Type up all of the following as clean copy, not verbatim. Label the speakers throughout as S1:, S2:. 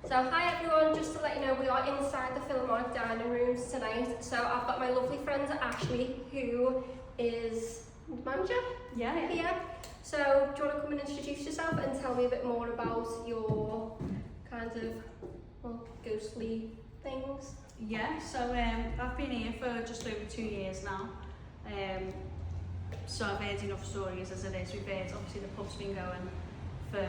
S1: So hi everyone, just to let you know we are inside the Philharmonic Dining Rooms tonight. So I've got my lovely friend Ashleigh, who is the manager here. So do you want to come and introduce yourself and tell me a bit more about your kind of ghostly things?
S2: Yeah, so I've been here for just over 2 years now. So I've heard enough stories as it is. We've heard, obviously the pub's been going for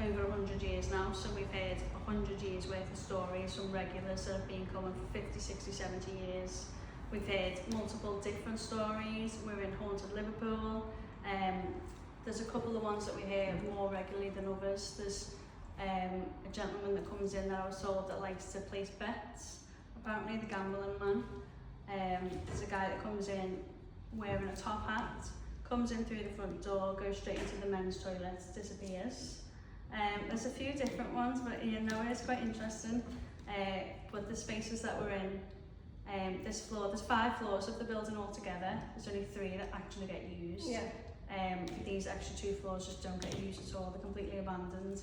S2: over 100 years now, so we've heard 100 years worth of stories from regulars that have been coming for 50, 60, 70 years. We've heard multiple different stories. We're in haunted Liverpool. There's a couple of ones that we hear more regularly than others. There's a gentleman that comes in that I was told that likes to place bets, apparently the gambling man. There's a guy that comes in wearing a top hat, comes in through the front door, goes straight into the men's toilets, disappears. There's a few different ones, but you know, it's quite interesting. But the spaces that we're in, this floor, there's 5 floors of the building altogether. There's only 3 that actually get used.
S1: Yeah.
S2: These extra 2 floors just don't get used at all. They're completely abandoned.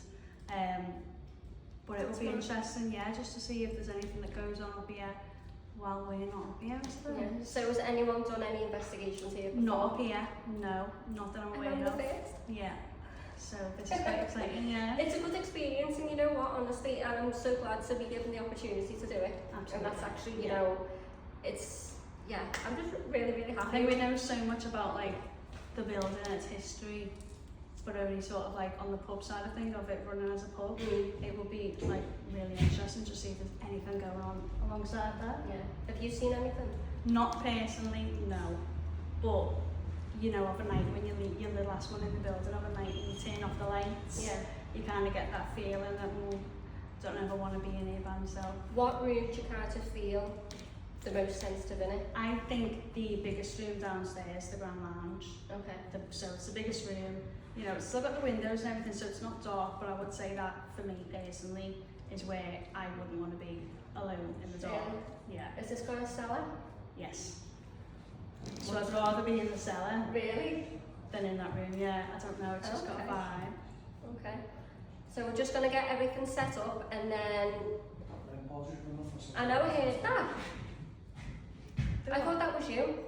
S2: But it will be interesting, yeah, just to see if there's anything that goes on up here while we're not up here, I suppose.
S1: Yeah. So has anyone done any investigations here before?
S2: Not up here, no, not that I'm aware
S1: I'm
S2: of.
S1: the first.
S2: Yeah, so this is quite exciting, yeah.
S1: It's a good experience, and you know what, honestly, and I'm so glad to be given the opportunity to do it.
S2: Absolutely.
S1: And that's actually, you know, it's, yeah, I'm just really, really
S2: I
S1: happy.
S2: think we know so much about like the building and its history, but only sort of like on the pub side of things, of it running as a pub. It will be like really interesting to see if there's anything going on alongside that.
S1: Yeah. Have you seen anything?
S2: Not personally, no. But you know, of a night when you're the last one in the building, of a night and you turn off the lights,
S1: Yeah.
S2: you kind of get that feeling that don't ever want to be in here by myself.
S1: What room do you kind of feel the most sensitive in it?
S2: I think the biggest room downstairs, the Grand Lounge.
S1: Okay.
S2: So it's the biggest room. You know, it's still got the windows and everything, so it's not dark, but I would say that for me personally is where I wouldn't want to be alone in the dark. Yeah.
S1: Is this going to cellar?
S2: Yes. So I'd rather be in the cellar
S1: Really?
S2: than in that room, yeah. I don't know, it's just got a
S1: Okay.
S2: vibe.
S1: Okay. So we're just going to get everything set up, and then I know I heard that. I thought that was you.